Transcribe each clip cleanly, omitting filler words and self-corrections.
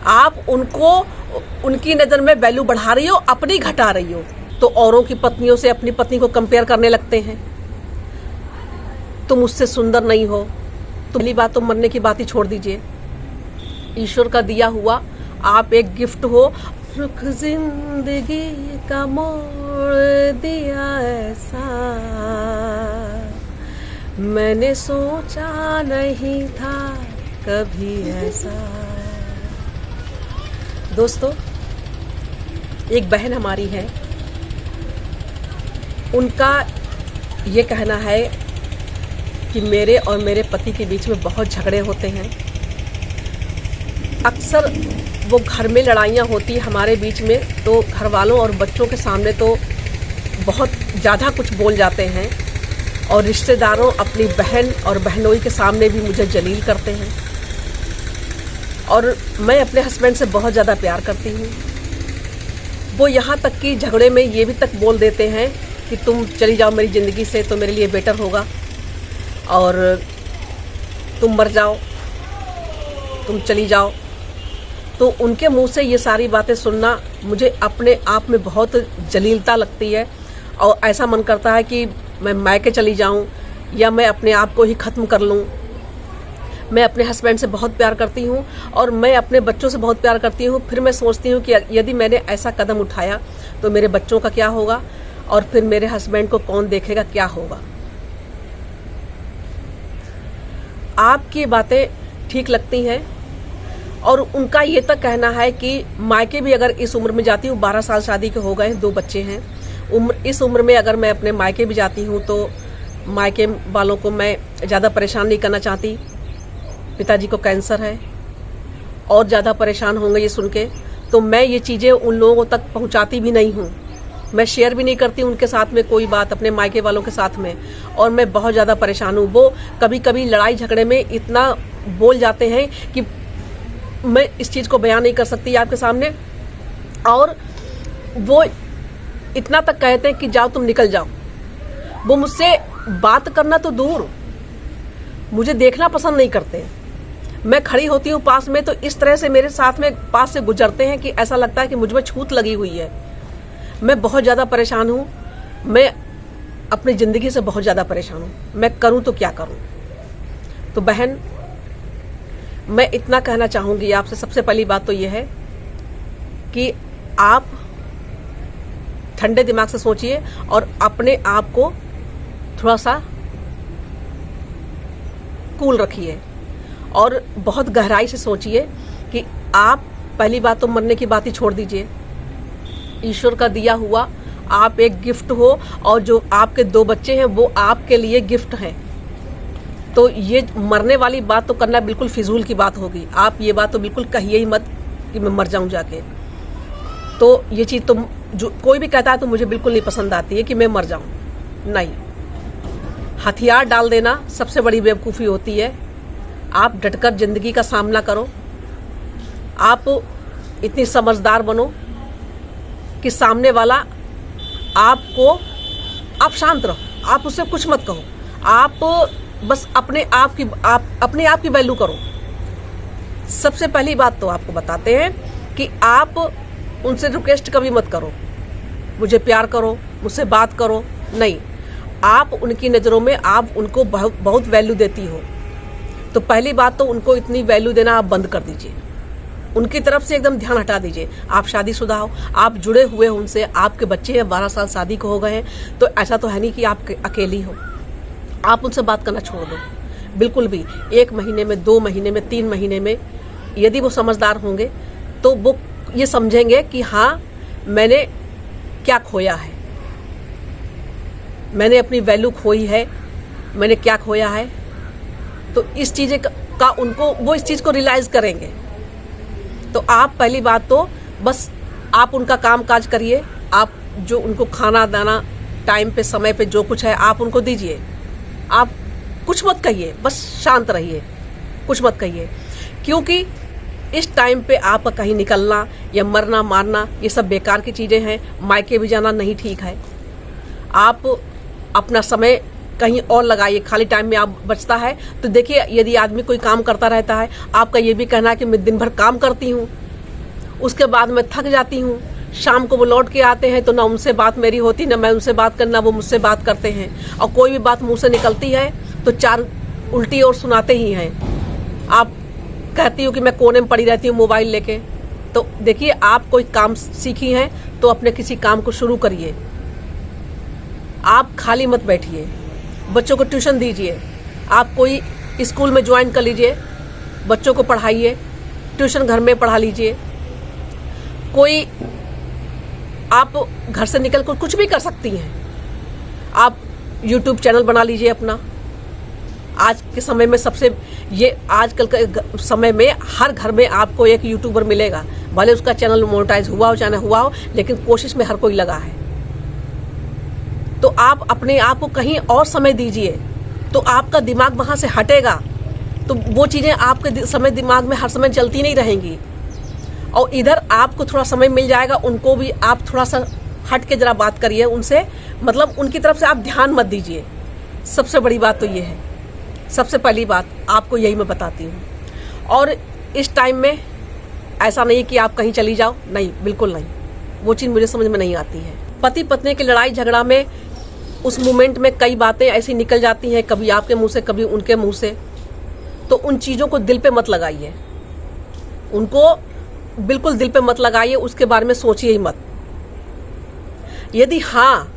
आप उनको उनकी नज़र में वैल्यू बढ़ा रही हो, अपनी घटा रही हो। तो औरों की पत्नियों से अपनी पत्नी को कंपेयर करने लगते हैं। तुम उससे सुंदर नहीं हो। पहली बात तो मरने की बात ही छोड़ दीजिए। ईश्वर का दिया हुआ आप एक गिफ्ट हो। रुख जिंदगी का मोड़ दिया ऐसा, मैंने सोचा नहीं था कभी ऐसा। दोस्तों, एक बहन हमारी है, उनका ये कहना है कि मेरे और मेरे पति के बीच में बहुत झगड़े होते हैं। अक्सर वो घर में लड़ाइयाँ होती हमारे बीच में, तो घर वालों और बच्चों के सामने तो बहुत ज़्यादा कुछ बोल जाते हैं, और रिश्तेदारों, अपनी बहन और बहनोई के सामने भी मुझे जलील करते हैं। और मैं अपने हस्बैंड से बहुत ज़्यादा प्यार करती हूँ। वो यहाँ तक कि झगड़े में ये भी तक बोल देते हैं कि तुम चली जाओ मेरी ज़िंदगी से तो मेरे लिए बेटर होगा, और तुम मर जाओ, तुम चली जाओ। तो उनके मुंह से ये सारी बातें सुनना मुझे अपने आप में बहुत जलीलता लगती है, और ऐसा मन करता है कि मैं मायके चली जाऊं या मैं अपने आप को ही ख़त्म कर लूं। मैं अपने हस्बैंड से बहुत प्यार करती हूं और मैं अपने बच्चों से बहुत प्यार करती हूं। फिर मैं सोचती हूं कि यदि मैंने ऐसा कदम उठाया तो मेरे बच्चों का क्या होगा, और फिर मेरे हस्बैंड को कौन देखेगा, क्या होगा। आपकी बातें ठीक लगती हैं, और उनका ये तक कहना है कि मायके भी अगर इस उम्र में जाती हूँ, 12 साल शादी के हो गए, 2 बच्चे हैं, इस उम्र में अगर मैं अपने मायके भी जाती हूँ तो मायके वालों को मैं ज़्यादा परेशान नहीं करना चाहती। पिताजी को कैंसर है, और ज़्यादा परेशान होंगे ये सुन के, तो मैं ये चीज़ें उन लोगों तक पहुँचाती भी नहीं हूँ। मैं शेयर भी नहीं करती उनके साथ में कोई बात, अपने मायके वालों के साथ में, और मैं बहुत ज़्यादा परेशान हूँ। वो कभी कभी लड़ाई झगड़े में इतना बोल जाते हैं कि मैं इस चीज़ को बयान नहीं कर सकती आपके सामने, और वो इतना तक कहते हैं कि जाओ तुम निकल जाओ। वो मुझसे बात करना तो दूर, मुझे देखना पसंद नहीं करते। मैं खड़ी होती हूँ पास में तो इस तरह से मेरे साथ में पास से गुजरते हैं कि ऐसा लगता है कि मुझ में छूत लगी हुई है। मैं बहुत ज़्यादा परेशान हूँ, मैं अपनी ज़िंदगी से बहुत ज़्यादा परेशान हूँ। मैं करूँ तो क्या करूँ। तो बहन, मैं इतना कहना चाहूँगी आपसे। सबसे पहली बात तो यह है कि आप ठंडे दिमाग से सोचिए और अपने आप को थोड़ा सा कूल रखिए, और बहुत गहराई से सोचिए कि आप, पहली बात तो मरने की बात ही छोड़ दीजिए। ईश्वर का दिया हुआ आप एक गिफ्ट हो, और जो आपके 2 बच्चे हैं वो आपके लिए गिफ्ट हैं। तो ये मरने वाली बात तो करना बिल्कुल फिजूल की बात होगी। आप ये बात तो बिल्कुल कहिए ही मत कि मैं मर जाऊं जाके। तो ये चीज़ तो जो कोई भी कहता है तो मुझे बिल्कुल नहीं पसंद आती है कि मैं मर जाऊं। नहीं, हथियार डाल देना सबसे बड़ी बेवकूफ़ी होती है। आप डटकर ज़िंदगी का सामना करो। आप इतनी समझदार बनो कि सामने वाला आपको, आप शांत रहो, आप उससे कुछ मत कहो, आप बस अपने आप की वैल्यू करो। सबसे पहली बात तो आपको बताते हैं कि आप उनसे रिक्वेस्ट कभी मत करो, मुझे प्यार करो, मुझसे बात करो। नहीं, आप उनकी नज़रों में आप उनको बहुत वैल्यू देती हो, तो पहली बात तो उनको इतनी वैल्यू देना आप बंद कर दीजिए। उनकी तरफ से एकदम ध्यान हटा दीजिए। आप शादीशुदा हो, आप जुड़े हुए हो उनसे, आपके बच्चे हैं, 12 साल शादी को हो गए हैं, तो ऐसा तो है नहीं कि आप अकेली हो। आप उनसे बात करना छोड़ दो बिल्कुल भी। 1 महीने में, 2 महीने में, 3 महीने में यदि वो समझदार होंगे तो वो ये समझेंगे कि हाँ, मैंने क्या खोया है, मैंने अपनी वैल्यू खोई है, मैंने क्या खोया है। तो इस चीज़ का उनको, वो इस चीज़ को रियलाइज़ करेंगे। तो आप पहली बात तो बस आप उनका काम काज करिए। आप जो उनको खाना दाना टाइम पे, समय पे जो कुछ है आप उनको दीजिए। आप कुछ मत कहिए, बस शांत रहिए, कुछ मत कहिए, क्योंकि इस टाइम पे आपका कहीं निकलना या मरना मारना ये सब बेकार की चीज़ें हैं। मायके भी जाना नहीं ठीक है। आप अपना समय कहीं और लगाइए। खाली टाइम में आप बचता है तो देखिए, यदि आदमी कोई काम करता रहता है, आपका ये भी कहना है कि मैं दिन भर काम करती हूँ, उसके बाद मैं थक जाती हूँ। शाम को वो लौट के आते हैं तो ना उनसे बात मेरी होती, ना मैं उनसे बात करना, वो मुझसे बात करते हैं। और कोई भी बात मुंह से निकलती है तो चार उल्टी और सुनाते ही हैं। आप कहती हो कि मैं कोने में पड़ी रहती हूँ मोबाइल लेके। तो देखिए, आप कोई काम सीखी हैं तो अपने किसी काम को शुरू करिए। आप खाली मत बैठिए, बच्चों को ट्यूशन दीजिए। आप कोई स्कूल में ज्वाइन कर लीजिए, बच्चों को पढ़ाइए, ट्यूशन घर में पढ़ा लीजिए। कोई आप घर से निकल कर कुछ भी कर सकती हैं। आप YouTube चैनल बना लीजिए अपना। आज के समय में आजकल के समय में हर घर में आपको एक यूट्यूबर मिलेगा, भले उसका चैनल मोनेटाइज हुआ हो चाहे ना हुआ हो, लेकिन कोशिश में हर कोई लगा है। तो आप अपने आप को कहीं और समय दीजिए, तो आपका दिमाग वहां से हटेगा। तो वो चीजें आपके समय दिमाग में हर समय चलती नहीं रहेंगी। और इधर आपको थोड़ा समय मिल जाएगा, उनको भी आप थोड़ा सा हट के जरा बात करिए उनसे, मतलब उनकी तरफ से आप ध्यान मत दीजिए। सबसे बड़ी बात तो ये है, सबसे पहली बात आपको यही मैं बताती हूँ। और इस टाइम में ऐसा नहीं कि आप कहीं चली जाओ, नहीं, बिल्कुल नहीं। वो चीज़ मुझे समझ में नहीं आती है। पति पत्नी की लड़ाई झगड़ा में उस मोमेंट में कई बातें ऐसी निकल जाती हैं, कभी आपके मुंह से कभी उनके मुंह से। तो उन चीज़ों को दिल पे मत लगाइए, उनको बिल्कुल दिल पे मत लगाइए, उसके बारे में सोचिए ही मत। यदि हाँ,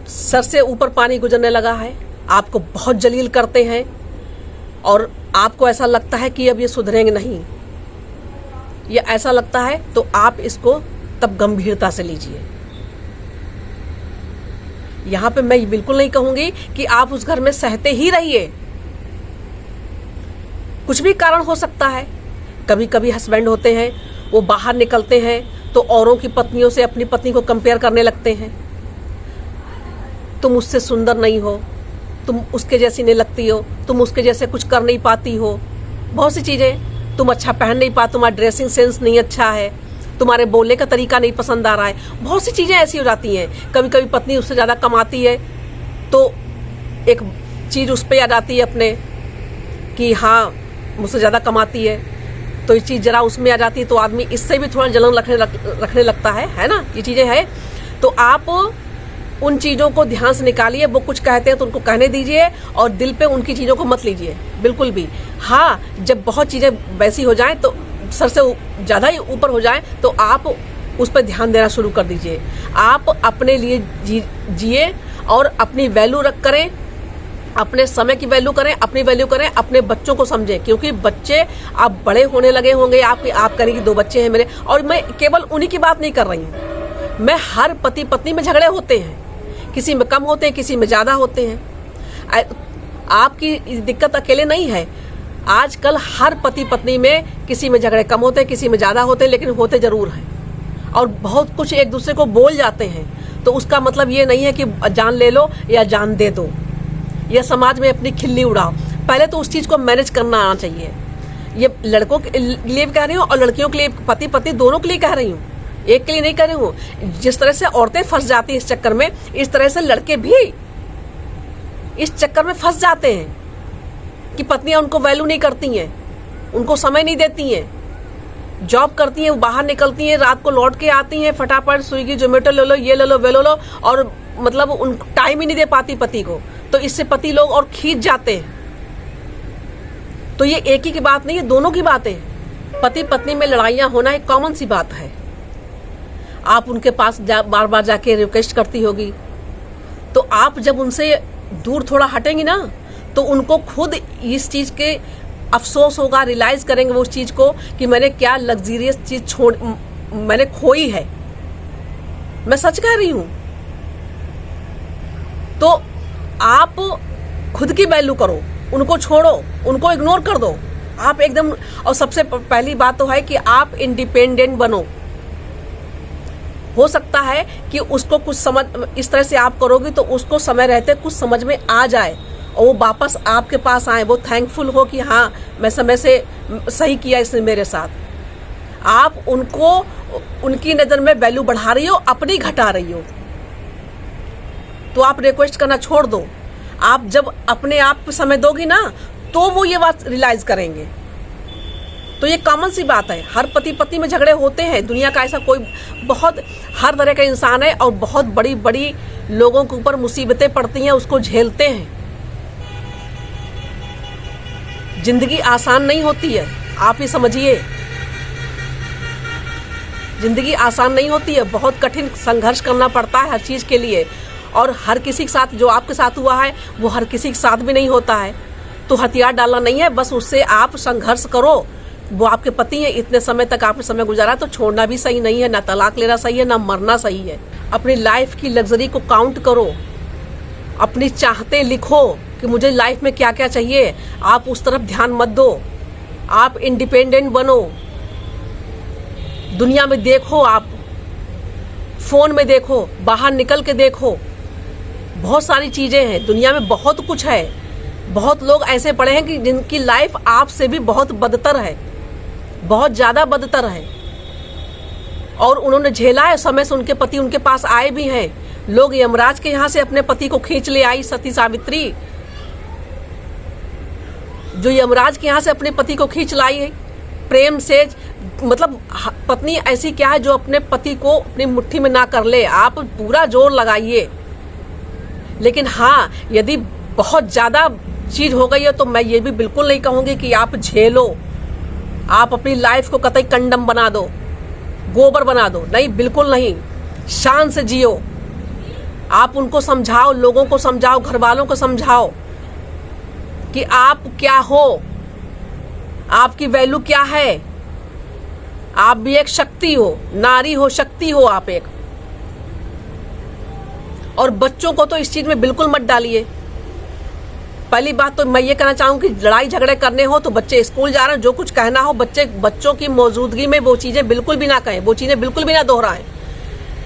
सर से ऊपर पानी गुजरने लगा है, आपको बहुत जलील करते हैं और आपको ऐसा लगता है कि अब ये सुधरेंगे नहीं, ये ऐसा लगता है, तो आप इसको तब गंभीरता से लीजिए। यहां पे मैं बिल्कुल नहीं कहूंगी कि आप उस घर में सहते ही रहिए। कुछ भी कारण हो सकता है। कभी कभी हस्बैंड होते हैं, वो बाहर निकलते हैं तो औरों की पत्नियों से अपनी पत्नी को कंपेयर करने लगते हैं। तुम उससे सुंदर नहीं हो, तुम उसके जैसी नहीं लगती हो, तुम उसके जैसे कुछ कर नहीं पाती हो, बहुत सी चीजें, तुम अच्छा पहन नहीं पाती, तुम्हारा ड्रेसिंग सेंस नहीं अच्छा है, तुम्हारे बोलने का तरीका नहीं पसंद आ रहा है। बहुत सी चीजें ऐसी हो जाती हैं। कभी कभी पत्नी उससे ज्यादा कमाती है तो एक चीज उस पर आ जाती है अपने कि हाँ मुझसे ज्यादा कमाती है, तो ये चीज जरा उसमें आ जाती है, तो आदमी इससे भी थोड़ा जलन रखने लगता है ना। ये चीजें हैं। तो आप उन चीज़ों को ध्यान से निकालिए। वो कुछ कहते हैं तो उनको कहने दीजिए और दिल पे उनकी चीज़ों को मत लीजिए बिल्कुल भी। हाँ, जब बहुत चीज़ें वैसी हो जाएं, तो सर से ज़्यादा ही ऊपर हो जाएं, तो आप उस पर ध्यान देना शुरू कर दीजिए। आप अपने लिए जिए और अपनी वैल्यू करें, अपने समय की वैल्यू करें, अपनी वैल्यू करें, अपने बच्चों को समझें, क्योंकि बच्चे अब बड़े होने लगे होंगे। आप करेंगे, 2 बच्चे हैं मेरे, और मैं केवल उन्हीं की बात नहीं कर रही हूँ। मैं हर पति पत्नी में झगड़े होते हैं, किसी में कम होते हैं, किसी में ज़्यादा होते हैं। आपकी दिक्कत अकेले नहीं है। आजकल हर पति पत्नी में किसी में झगड़े कम होते हैं, किसी में ज़्यादा होते हैं, लेकिन होते ज़रूर हैं। और बहुत कुछ एक दूसरे को बोल जाते हैं। तो उसका मतलब ये नहीं है कि जान ले लो या जान दे दो, या समाज में अपनी खिल्ली उड़ाओ। पहले तो उस चीज़ को मैनेज करना आना चाहिए। ये लड़कों के लिए कह रही हूँ और लड़कियों के लिए, पति पत्नी दोनों के लिए कह रही हूँ, एक के लिए नहीं कर रही हूँ। जिस तरह से औरतें फंस जाती हैं इस चक्कर में, इस तरह से लड़के भी इस चक्कर में फंस जाते हैं कि पत्नियां उनको वैल्यू नहीं करती हैं, उनको समय नहीं देती हैं, जॉब करती हैं, बाहर निकलती हैं, रात को लौट के आती हैं, फटाफट स्विगी जोमेटो ले लो, ये ले लो, वे ले लो, और मतलब उन टाइम ही नहीं दे पाती पति को। तो इससे पति लोग और खींच जाते हैं। तो ये एक ही की बात नहीं है, दोनों की बात है। पति पत्नी में लड़ाइयाँ होना एक कॉमन सी बात है। आप उनके पास बार बार जाके रिक्वेस्ट करती होगी, तो आप जब उनसे दूर थोड़ा हटेंगी ना, तो उनको खुद इस चीज़ के अफसोस होगा, रियलाइज करेंगे वो उस चीज़ को कि मैंने क्या लग्जरियस चीज़ मैंने खोई है। मैं सच कह रही हूँ। तो आप खुद की वैल्यू करो, उनको छोड़ो, उनको इग्नोर कर दो आप एकदम। और सबसे पहली बात तो है कि आप इंडिपेंडेंट बनो। हो सकता है कि उसको कुछ समझ, इस तरह से आप करोगे तो उसको समय रहते कुछ समझ में आ जाए और वो वापस आपके पास आए, वो थैंकफुल हो कि हाँ मैं समय से सही किया इसने मेरे साथ। आप उनको उनकी नज़र में वैल्यू बढ़ा रही हो, अपनी घटा रही हो। तो आप रिक्वेस्ट करना छोड़ दो। आप जब अपने आप को समय दोगी ना, तो वो ये बात रियलाइज करेंगे। तो ये कॉमन सी बात है, हर पति पत्नी में झगड़े होते हैं। दुनिया का ऐसा कोई बहुत हर तरह का इंसान है और बहुत बड़ी बड़ी लोगों के ऊपर मुसीबतें पड़ती हैं, उसको झेलते हैं। जिंदगी आसान नहीं होती है, आप ही समझिए। जिंदगी आसान नहीं होती है, बहुत कठिन संघर्ष करना पड़ता है हर चीज के लिए। और हर किसी के साथ जो आपके साथ हुआ है वो हर किसी के साथ भी नहीं होता है। तो हथियार डालना नहीं है, बस उससे आप संघर्ष करो। वो आपके पति हैं, इतने समय तक आपने समय गुजारा, तो छोड़ना भी सही नहीं है, ना तलाक लेना सही है, ना मरना सही है। अपनी लाइफ की लग्जरी को काउंट करो, अपनी चाहते लिखो कि मुझे लाइफ में क्या क्या चाहिए। आप उस तरफ ध्यान मत दो, आप इंडिपेंडेंट बनो। दुनिया में देखो, आप फोन में देखो, बाहर निकल के देखो, बहुत सारी चीजें हैं दुनिया में, बहुत कुछ है। बहुत लोग ऐसे पड़े हैं कि जिनकी लाइफ आपसे भी बहुत बदतर है, बहुत ज्यादा बदतर है, और उन्होंने झेला है। समय से उनके पति उनके पास आए भी हैं। लोग यमराज के यहाँ से अपने पति को खींच ले आई सती सावित्री, जो यमराज के यहाँ से अपने पति को खींच लाई है प्रेम से। मतलब पत्नी ऐसी क्या है जो अपने पति को अपनी मुट्ठी में ना कर ले। आप पूरा जोर लगाइए, लेकिन हाँ, यदि बहुत ज्यादा चीज हो गई है तो मैं ये भी बिल्कुल नहीं कहूंगी कि आप झेलो, आप अपनी लाइफ को कतई कंडम बना दो, गोबर बना दो। नहीं, बिल्कुल नहीं। शान से जियो। आप उनको समझाओ, लोगों को समझाओ, घर वालों को समझाओ कि आप क्या हो, आपकी वैल्यू क्या है। आप भी एक शक्ति हो, नारी हो, शक्ति हो आप एक। और बच्चों को तो इस चीज में बिल्कुल मत डालिए। पहली बात तो मैं ये कहना चाहूंगी, लड़ाई झगड़े करने हो तो बच्चे स्कूल जा रहे हैं, जो कुछ कहना हो बच्चों की मौजूदगी में वो चीजें बिल्कुल भी ना कहें, वो चीजें बिल्कुल भी ना दोहराएं।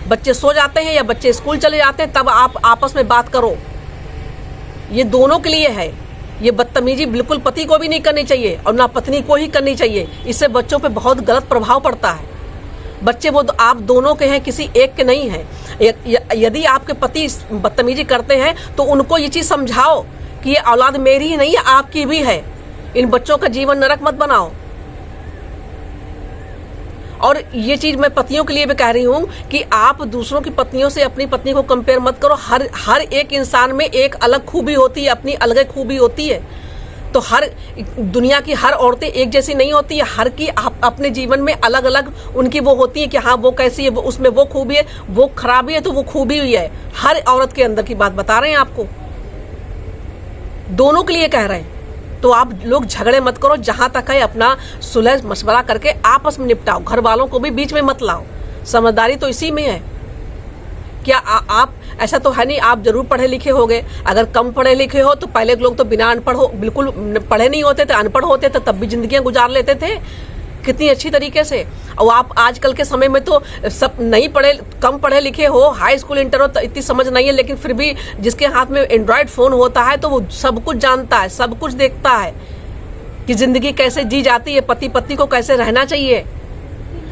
बच्चे सो जाते हैं या बच्चे स्कूल चले जाते हैं, तब आप आपस में बात करो। ये दोनों के लिए है। ये बदतमीजी बिल्कुल पति को भी नहीं करनी चाहिए और ना पत्नी को ही करनी चाहिए। इससे बच्चों पे बहुत गलत प्रभाव पड़ता है। बच्चे वो आप दोनों के हैं, किसी एक के नहीं है। यदि आपके पति बदतमीजी करते हैं तो उनको ये चीज समझाओ कि ये औलाद मेरी ही नहीं है, आपकी भी है। इन बच्चों का जीवन नरक मत बनाओ। और ये चीज मैं पतियों के लिए भी कह रही हूं कि आप दूसरों की पत्नियों से अपनी पत्नी को कंपेयर मत करो। हर एक इंसान में एक अलग खूबी होती है, अपनी अलग खूबी होती है। तो हर दुनिया की हर औरतें एक जैसी नहीं होती है। हर की अपने जीवन में अलग अलग उनकी वो होती है कि हाँ वो कैसी है, वो उसमें वो खूबी है, वो खराबी है तो वो खूबी हुई है। हर औरत के अंदर की बात बता रहे हैं आपको, दोनों के लिए कह रहे हैं। तो आप लोग झगड़े मत करो, जहां तक है अपना सुलह मशवरा करके आपस में निपटाओ। घर वालों को भी बीच में मत लाओ। समझदारी तो इसी में है। क्या आप ऐसा तो है नहीं आप जरूर पढ़े लिखे होगे। अगर कम पढ़े लिखे हो तो पहले के लोग तो बिना अनपढ़ हो, बिल्कुल पढ़े नहीं होते थे, अनपढ़ होते थे, तब भी जिंदगियां गुजार लेते थे कितनी अच्छी तरीके से। और आप आजकल के समय में तो सब नहीं पढ़े, कम पढ़े लिखे हो, हाई स्कूल इंटर हो, तो इतनी समझ नहीं है, लेकिन फिर भी जिसके हाथ में एंड्रॉयड फोन होता है तो वो सब कुछ जानता है, सब कुछ देखता है कि जिंदगी कैसे जी जाती है, पति पत्नी को कैसे रहना चाहिए।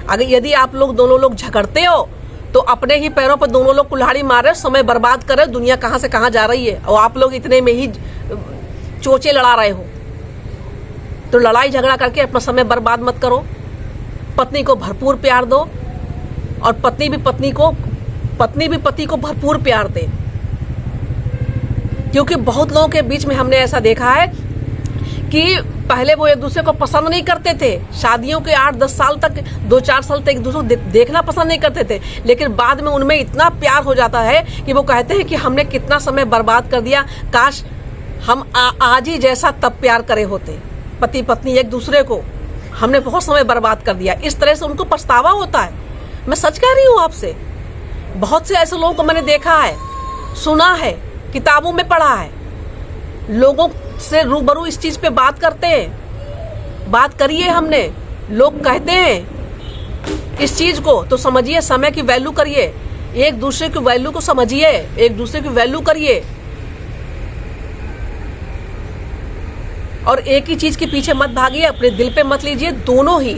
अगर यदि आप लोग दोनों लोग झगड़ते हो तो अपने ही पैरों पर दोनों लोग कुल्हाड़ी मार रहे, समय बर्बाद कर रहे, दुनिया कहां से कहां जा रही है और आप लोग इतने में ही चोचे लड़ा रहे हो। तो लड़ाई झगड़ा करके अपना समय बर्बाद मत करो। पत्नी को भरपूर प्यार दो और पत्नी भी पति को भरपूर प्यार दे। क्योंकि बहुत लोगों के बीच में हमने ऐसा देखा है कि पहले वो एक दूसरे को पसंद नहीं करते थे। शादियों के 8-10 साल तक, 2-4 साल तक एक दूसरे को देखना पसंद नहीं करते थे, लेकिन बाद में उनमें इतना प्यार हो जाता है कि वो कहते हैं कि हमने कितना समय बर्बाद कर दिया, काश हम आज ही जैसा तब प्यार करे होते। पति पत्नी एक दूसरे को, हमने बहुत समय बर्बाद कर दिया। इस तरह से उनको पछतावा होता है। मैं सच कह रही हूँ आपसे। बहुत से ऐसे लोगों को मैंने देखा है, सुना है, किताबों में पढ़ा है। लोगों से रूबरू इस चीज पे बात करते हैं, बात करिए हमने। लोग कहते हैं इस चीज को, तो समझिए, समय की वैल्यू करिए, एक दूसरे की वैल्यू को समझिए, एक दूसरे की वैल्यू करिए। और एक ही चीज के पीछे मत भागिए, अपने दिल पे मत लीजिए। दोनों ही,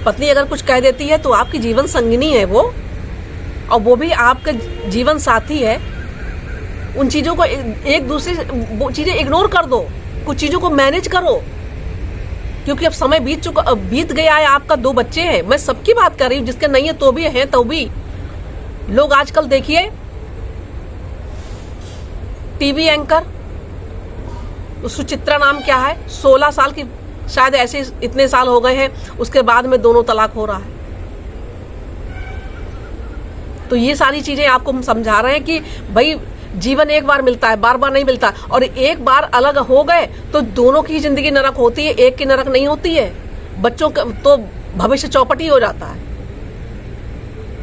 पत्नी अगर कुछ कह देती है तो आपकी जीवन संगिनी है वो, और वो भी आपका जीवन साथी है। उन चीजों को एक दूसरे वो चीजें इग्नोर कर दो, कुछ चीजों को मैनेज करो, क्योंकि अब समय बीत गया है। आपका 2 बच्चे हैं, मैं सबकी बात कर रही हूँ, जिसके नहीं है तो भी हैं, तो भी लोग आजकल देखिए टीवी एंकर, सुचित्रा नाम क्या है, 16 साल की, शायद ऐसे इतने साल हो गए हैं, उसके बाद में दोनों तलाक हो रहा है। तो ये सारी चीजें आपको हम समझा रहे हैं कि भाई जीवन एक बार मिलता है, बार बार नहीं मिलता, और एक बार अलग हो गए तो दोनों की जिंदगी नरक होती है, एक की नरक नहीं होती है। बच्चों का तो भविष्य चौपट ही हो जाता है।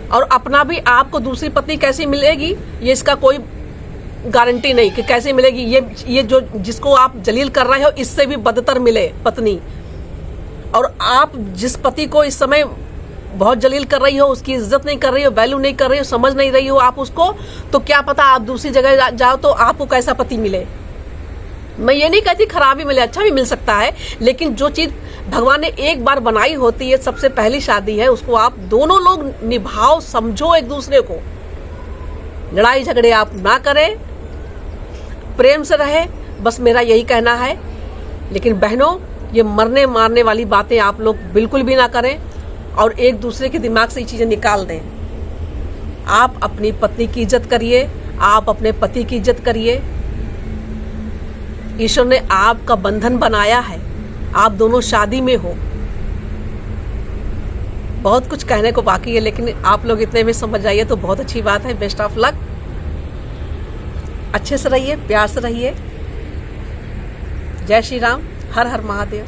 और अपना भी आपको दूसरी पत्नी कैसी मिलेगी, ये इसका कोई गारंटी नहीं कि कैसे मिलेगी। ये जो जिसको आप जलील कर रहे हो, इससे भी बदतर मिले पत्नी। और आप जिस पति को इस समय बहुत जलील कर रही हो, उसकी इज्जत नहीं कर रही हो, वैल्यू नहीं कर रही हो, समझ नहीं रही हो आप उसको, तो क्या पता आप दूसरी जगह जाओ तो आपको कैसा पति मिले। मैं ये नहीं कहती खराब ही मिले, अच्छा भी मिल सकता है, लेकिन जो चीज भगवान ने एक बार बनाई होती है, सबसे पहली शादी है, उसको आप दोनों लोग निभाओ, समझो एक दूसरे को। लड़ाई झगड़े आप ना करें, प्रेम से रहे, बस मेरा यही कहना है। लेकिन बहनों, ये मरने मारने वाली बातें आप लोग बिल्कुल भी ना करें और एक दूसरे के दिमाग से ये चीजें निकाल दें। आप अपनी पत्नी की इज्जत करिए, आप अपने पति की इज्जत करिए। ईश्वर ने आपका बंधन बनाया है, आप दोनों शादी में हो। बहुत कुछ कहने को बाकी है, लेकिन आप लोग इतने में समझ जाइए तो बहुत अच्छी बात है। Best of luck. अच्छे से रहिए, प्यार से रहिए। जय श्री राम, हर हर महादेव।